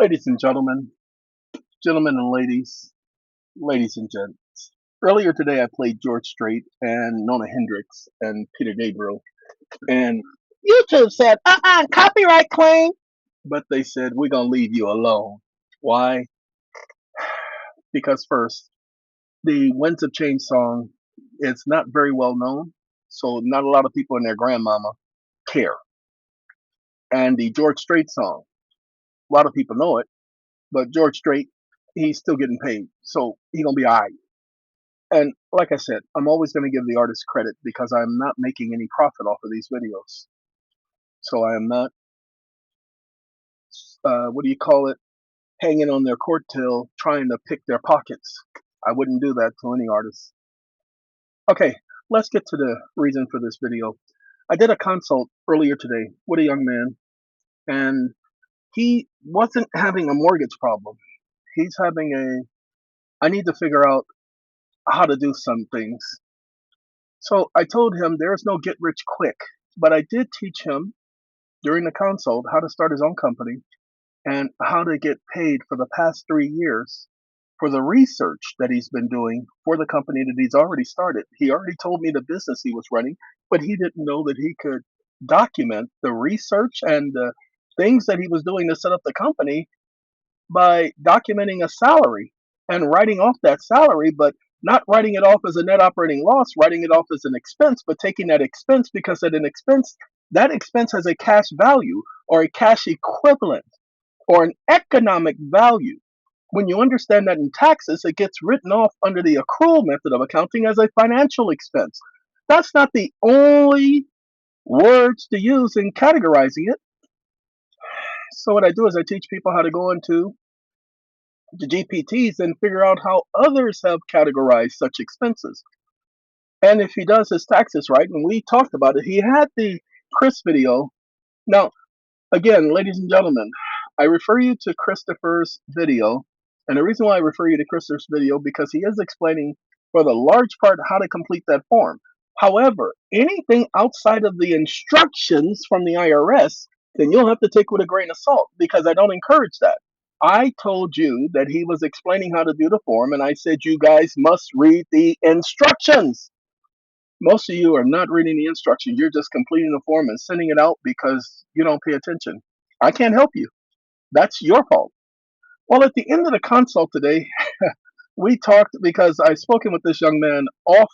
Ladies and gentlemen and ladies and gents. Earlier today, I played George Strait and Nona Hendrix and Peter Gabriel, and YouTube said, copyright claim. But they said, we're going to leave you alone. Why? Because first, the Winds of Change song is not very well known, so not a lot of people and their grandmama care. And the George Strait song, a lot of people know it, but George Strait, he's still getting paid, so he gonna be all right. And like I said, I'm always going to give the artist credit because I'm not making any profit off of these videos. So I am not, what do you call it, hanging on their coattail trying to pick their pockets. I wouldn't do that to any artist. Okay, let's get to the reason for this video. I did a consult earlier today with a young man, and he wasn't having a mortgage problem. He's having I need to figure out how to do some things. So I told him there's no get rich quick, but I did teach him during the consult how to start his own company and how to get paid for the past 3 years for the research that he's been doing for the company that he's already started. He already told me the business he was running, but he didn't know that he could document the research and the things that he was doing to set up the company by documenting a salary and writing off that salary, but not writing it off as a net operating loss, writing it off as an expense, but taking that expense because at an expense, that expense has a cash value or a cash equivalent or an economic value. When you understand that in taxes, it gets written off under the accrual method of accounting as a financial expense. That's not the only words to use in categorizing it. So what I do is I teach people how to go into the GPTs and figure out how others have categorized such expenses. And if he does his taxes right, and we talked about it, he had the Chris video. Now, again, ladies and gentlemen, I refer you to Christopher's video. And the reason why I refer you to Christopher's video, because he is explaining for the large part how to complete that form. However, anything outside of the instructions from the IRS, then you'll have to take with a grain of salt because I don't encourage that. I told you that he was explaining how to do the form, and I said you guys must read the instructions. Most of you are not reading the instructions. You're just completing the form and sending it out because you don't pay attention. I can't help you. That's your fault. Well, at the end of the consult today, we talked because I've spoken with this young man off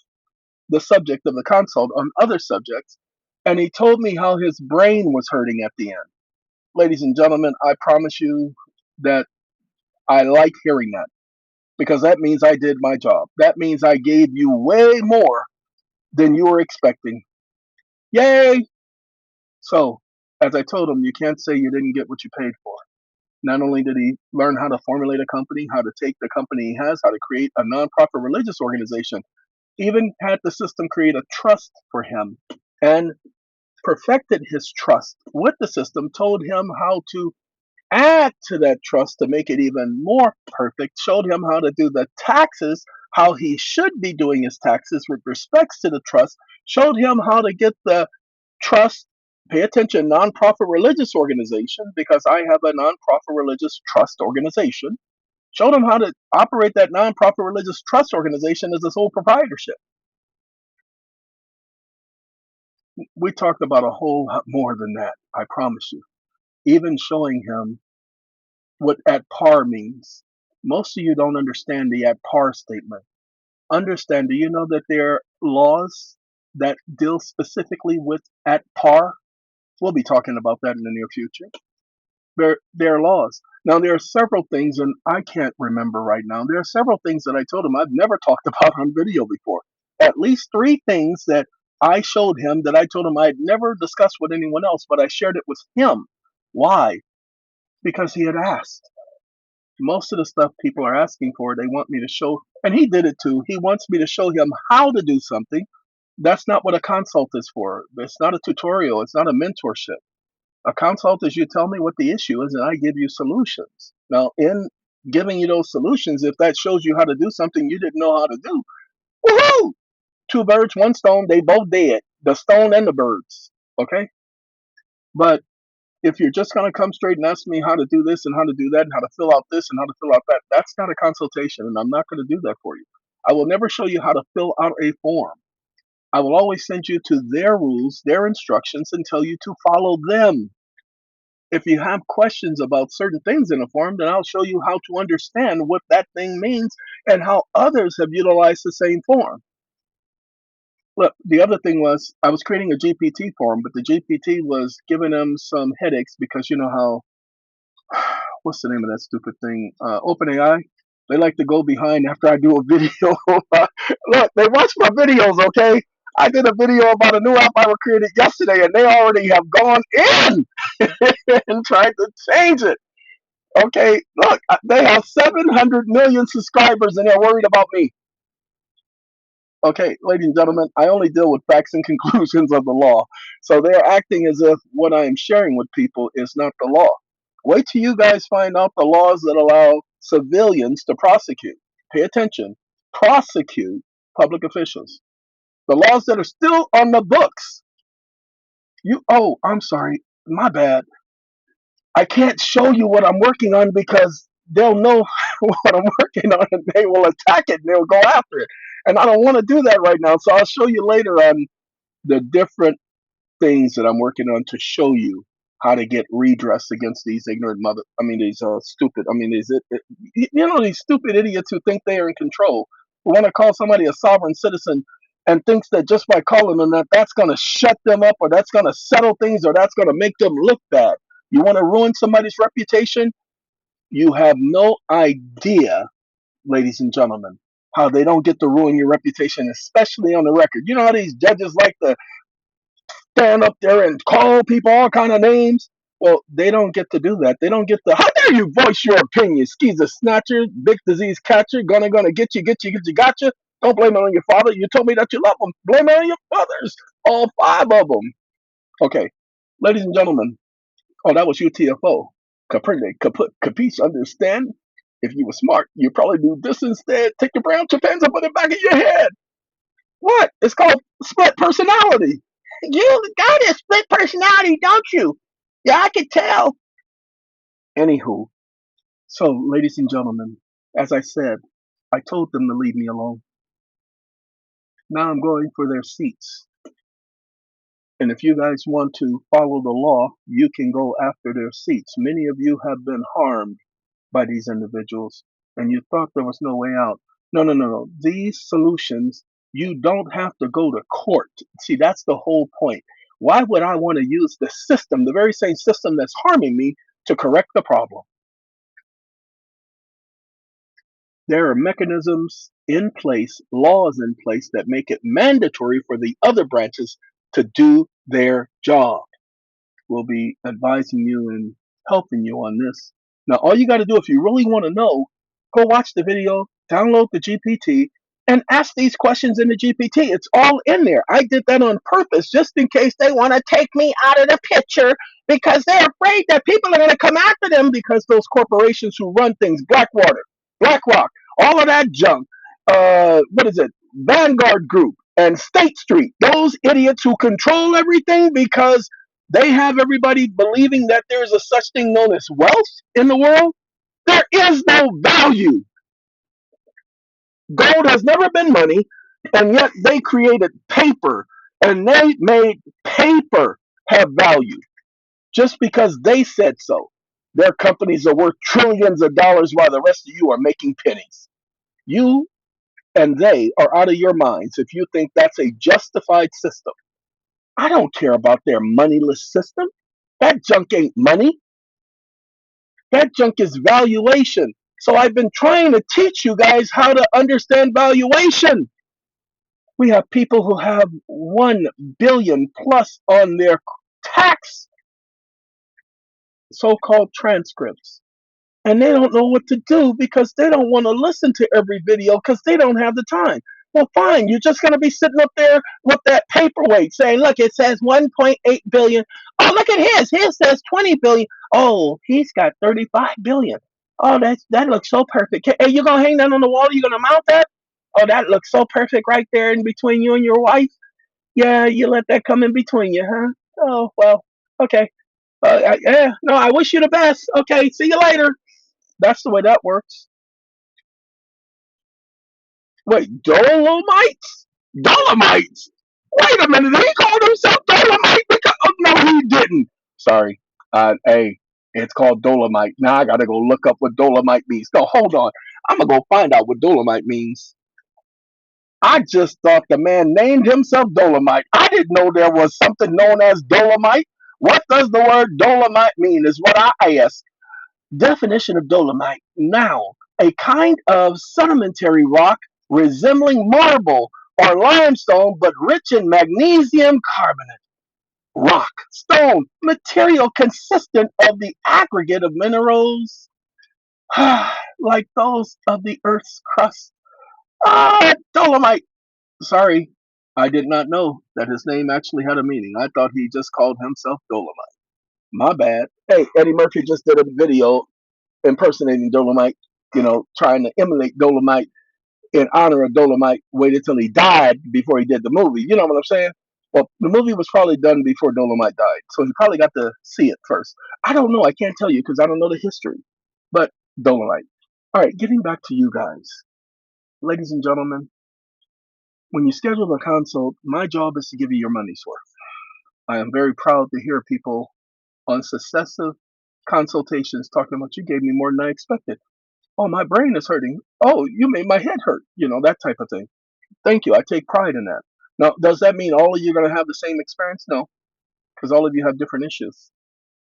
the subject of the consult on other subjects, and he told me how his brain was hurting at the end. Ladies and gentlemen, I promise you that I like hearing that because that means I did my job. That means I gave you way more than you were expecting. Yay! So, as I told him, you can't say you didn't get what you paid for. Not only did he learn how to formulate a company, how to take the company he has, how to create a nonprofit religious organization, even had the system create a trust for him and perfected his trust with the system, told him how to add to that trust to make it even more perfect, showed him how to do the taxes, how he should be doing his taxes with respects to the trust, showed him how to get the trust, pay attention, nonprofit religious organization, because I have a nonprofit religious trust organization. Showed him how to operate that nonprofit religious trust organization as a sole proprietorship. We talked about a whole lot more than that, I promise you. Even showing him what at par means. Most of you don't understand the at par statement. Understand, do you know that there are laws that deal specifically with at par? We'll be talking about that in the near future. There are laws. Now, there are several things, and I can't remember right now. There are several things that I told him I've never talked about on video before. At least three things that I showed him that I told him I'd never discussed with anyone else, but I shared it with him. Why? Because he had asked. Most of the stuff people are asking for, they want me to show, and he did it too. He wants me to show him how to do something. That's not what a consult is for. It's not a tutorial. It's not a mentorship. A consult is you tell me what the issue is and I give you solutions. Now, in giving you those solutions, if that shows you how to do something you didn't know how to do, woohoo! Two birds, one stone, they both dead. The stone and the birds. Okay? But If you're just going to come straight and ask me how to do this and how to do that and how to fill out this and how to fill out that, that's not a consultation, and I'm not going to do that for you. I will never show you how to fill out a form. I will always send you to their rules, their instructions, and tell you to follow them. If you have questions about certain things in a form, then I'll show you how to understand what that thing means and how others have utilized the same form. Look, the other thing was I was creating a GPT form, but the GPT was giving them some headaches because you know how what's the name of that stupid thing? OpenAI. They like to go behind after I do a video. Look, they watch my videos, okay? I did a video about a new app I created yesterday, and they already have gone in and tried to change it. Okay, look, they have 700 million subscribers, and they're worried about me. Okay, ladies and gentlemen, I only deal with facts and conclusions of the law. So they're acting as if what I am sharing with people is not the law. Wait till you guys find out the laws that allow civilians to prosecute. Pay attention. Prosecute public officials. The laws that are still on the books. Oh, I'm sorry. My bad. I can't show you what I'm working on because they'll know what I'm working on and they will attack it and they'll go after it. And I don't want to do that right now. So I'll show you later on the different things that I'm working on to show you how to get redress against these ignorant these stupid, these stupid idiots who think they are in control, who want to call somebody a sovereign citizen and thinks that just by calling them that, that's going to shut them up or that's going to settle things or that's going to make them look bad. You want to ruin somebody's reputation? You have no idea, ladies and gentlemen, how they don't get to ruin your reputation, especially on the record. You know how these judges like to stand up there and call people all kind of names. Well, they don't get to do that. They don't get to. How dare you voice your opinion? Skeezer snatcher, big disease catcher, gonna get you, gotcha. Don't blame it on your father. You told me that you love them. Blame it on your fathers. All five of them. Okay, ladies and gentlemen. Oh, that was UTFO. Caprende, kaput, capiche, understand? If you were smart, you'd probably do this instead. Take your brown chickens and put it back in your head. What? It's called split personality. You got a split personality, don't you? Yeah, I could tell. Anywho, so ladies and gentlemen, as I said, I told them to leave me alone. Now I'm going for their seats. And if you guys want to follow the law, you can go after their seats. Many of you have been harmed by these individuals, and you thought there was no way out. No, no, no, no. These solutions, you don't have to go to court. See, that's the whole point. Why would I want to use the system, the very same system that's harming me, to correct the problem? There are mechanisms in place, laws in place that make it mandatory for the other branches to do their job. Will be advising you and helping you on this. Now, all you got to do if you really want to know, go watch the video, download the GPT, and ask these questions in the GPT. It's all in there. I did that on purpose just in case they want to take me out of the picture because they're afraid that people are going to come after them because those corporations who run things, Blackwater, BlackRock, all of that junk, what is it? Vanguard Group and State Street, those idiots who control everything because they have everybody believing that there's a such thing known as wealth in the world. There is no value. Gold has never been money, and yet they created paper and they made paper have value just because they said so. Their companies are worth trillions of dollars while the rest of you are making pennies. You and they are out of your minds if you think that's a justified system. I don't care about their moneyless system. That junk ain't money. That junk is valuation. So I've been trying to teach you guys how to understand valuation. We have people who have 1 billion plus on their tax so-called transcripts. And they don't know what to do because they don't want to listen to every video because they don't have the time. Well, fine. You're just going to be sitting up there with that paperweight saying, look, it says 1.8 billion. Oh, look at his. His says 20 billion. Oh, he's got 35 billion. Oh, that looks so perfect. Hey, you going to hang that on the wall? You going to mount that? Oh, that looks so perfect right there in between you and your wife. Yeah, you let that come in between you, huh? Oh, well, okay. Yeah, no, I wish you the best. Okay, see you later. That's the way that works. Wait, Dolomites? Dolomites? Wait a minute, he called himself Dolomite because oh, no, he didn't. Sorry. Hey, it's called Dolomite. Now I gotta go look up what Dolomite means. No, hold on. I'm gonna go find out what Dolomite means. I just thought the man named himself Dolomite. I didn't know there was something known as Dolomite. What does the word Dolomite mean? Is what I asked. Definition of dolomite. Now, a kind of sedimentary rock resembling marble or limestone but rich in magnesium carbonate. Rock, stone, material consistent of the aggregate of minerals like those of the Earth's crust. Dolomite. Sorry, I did not know that his name actually had a meaning. I thought he just called himself Dolomite. My bad. Hey, Eddie Murphy just did a video impersonating Dolomite, trying to emulate Dolomite in honor of Dolomite, waited till he died before he did the movie. You know what I'm saying? Well, the movie was probably done before Dolomite died, so he probably got to see it first. I don't know. I can't tell you because I don't know the history. But Dolomite. All right, getting back to you guys. Ladies and gentlemen, when you schedule a consult, my job is to give you your money's worth. I am very proud to hear people on successive consultations talking about you gave me more than I expected. Oh, my brain is hurting. Oh, you made my head hurt. That type of thing. Thank you. I take pride in that. Now, does that mean all of you are going to have the same experience? No, because all of you have different issues.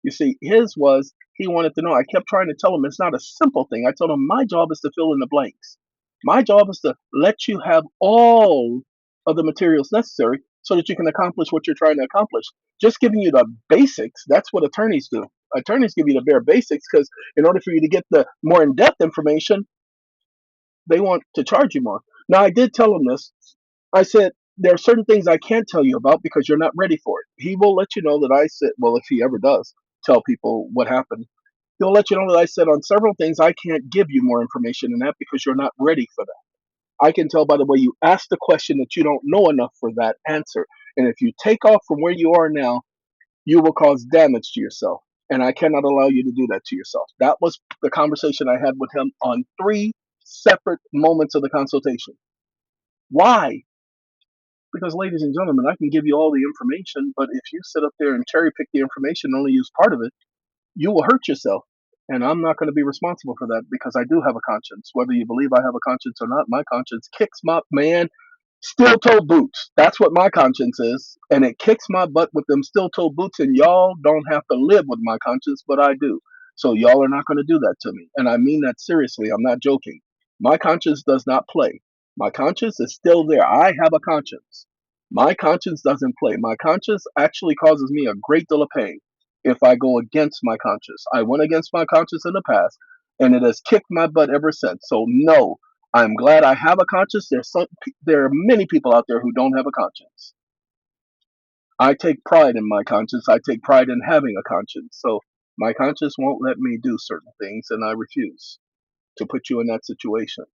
You see, his was he wanted to know. I kept trying to tell him it's not a simple thing. I told him my job is to fill in the blanks. My job is to let you have all of the materials necessary so that you can accomplish what you're trying to accomplish. Just giving you the basics, that's what attorneys do. Attorneys give you the bare basics because in order for you to get the more in depth information, they want to charge you more. Now, I did tell him this. I said, there are certain things I can't tell you about because you're not ready for it. He will let you know that I said, well, if he ever does tell people what happened, he'll let you know that I said on several things I can't give you more information than that because you're not ready for that. I can tell by the way you ask the question that you don't know enough for that answer. And if you take off from where you are now, you will cause damage to yourself. And I cannot allow you to do that to yourself. That was the conversation I had with him on three separate moments of the consultation. Why? Because, ladies and gentlemen, I can give you all the information, but if you sit up there and cherry pick the information and only use part of it, you will hurt yourself. And I'm not going to be responsible for that because I do have a conscience. Whether you believe I have a conscience or not, my conscience kicks my man steel toe boots. That's what my conscience is. And it kicks my butt with them steel toe boots. And y'all don't have to live with my conscience, but I do. So y'all are not going to do that to me. And I mean that seriously. I'm not joking. My conscience does not play. My conscience is still there. I have a conscience. My conscience doesn't play. My conscience actually causes me a great deal of pain if I go against my conscience. I went against my conscience in the past, and it has kicked my butt ever since. So no, I'm glad I have a conscience. There are many people out there who don't have a conscience. I take pride in my conscience. I take pride in having a conscience. So my conscience won't let me do certain things, and I refuse to put you in that situation.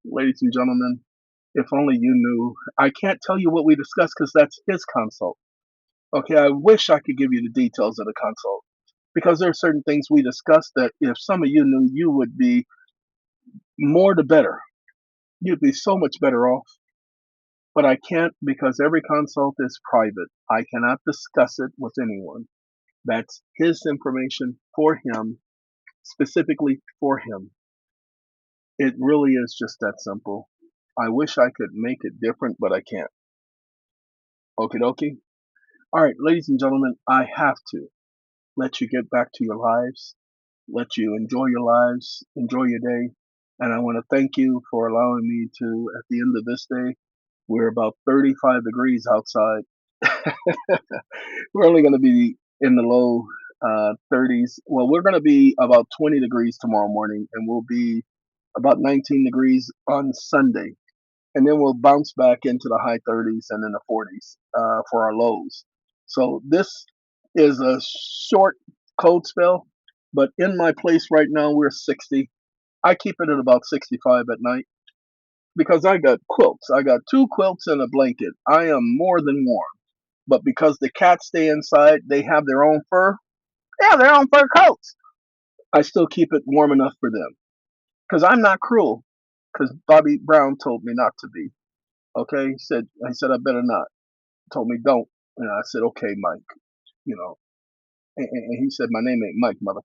Ladies and gentlemen, if only you knew. I can't tell you what we discussed because that's his consult. Okay, I wish I could give you the details of the consult because there are certain things we discussed that if some of you knew, you would be more the better. You'd be so much better off. But I can't because every consult is private. I cannot discuss it with anyone. That's his information for him, specifically for him. It really is just that simple. I wish I could make it different, but I can't. Okie dokie. All right, ladies and gentlemen, I have to let you get back to your lives, let you enjoy your lives, enjoy your day. And I want to thank you for allowing me to, at the end of this day, we're about 35 degrees outside. We're only going to be in the low 30s. Well, we're going to be about 20 degrees tomorrow morning, and we'll be about 19 degrees on Sunday. And then we'll bounce back into the high 30s and then the 40s for our lows. So this is a short cold spell, but in my place right now, we're 60. I keep it at about 65 at night because I got quilts. I got two quilts and a blanket. I am more than warm. But because the cats stay inside, they have their own fur. Yeah, their own fur coats. I still keep it warm enough for them because I'm not cruel. Because Bobby Brown told me not to be. Okay, I said I better not. Told me don't, and I said okay, Mike. You know, and he said my name ain't Mike, mother.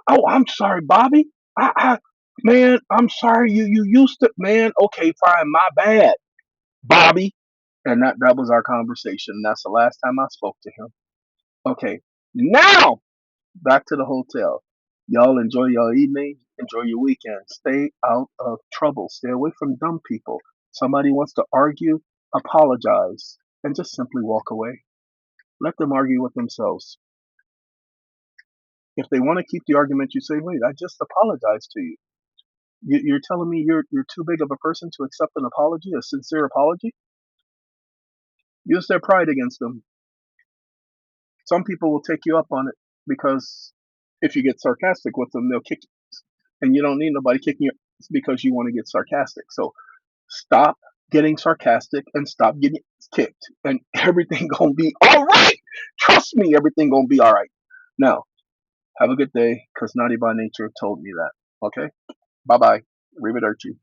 Oh, I'm sorry, Bobby. Man, I'm sorry. You used to, man. Okay, fine, my bad, Bobby. And that was our conversation. That's the last time I spoke to him. Okay, now back to the hotel. Y'all enjoy your evening. Enjoy your weekend. Stay out of trouble. Stay away from dumb people. Somebody wants to argue, apologize, and just simply walk away. Let them argue with themselves. If they want to keep the argument, you say, "Wait, I just apologized to you. You're telling me you're too big of a person to accept an apology, a sincere apology?" Use their pride against them. Some people will take you up on it because if you get sarcastic with them, they'll kick you. And you don't need nobody kicking you because you want to get sarcastic. So stop getting sarcastic and stop getting kicked, and everything gonna be all right. Trust me, everything gonna be all right. Now, have a good day, because Naughty by Nature told me that. Okay? Bye bye. Arrivederci.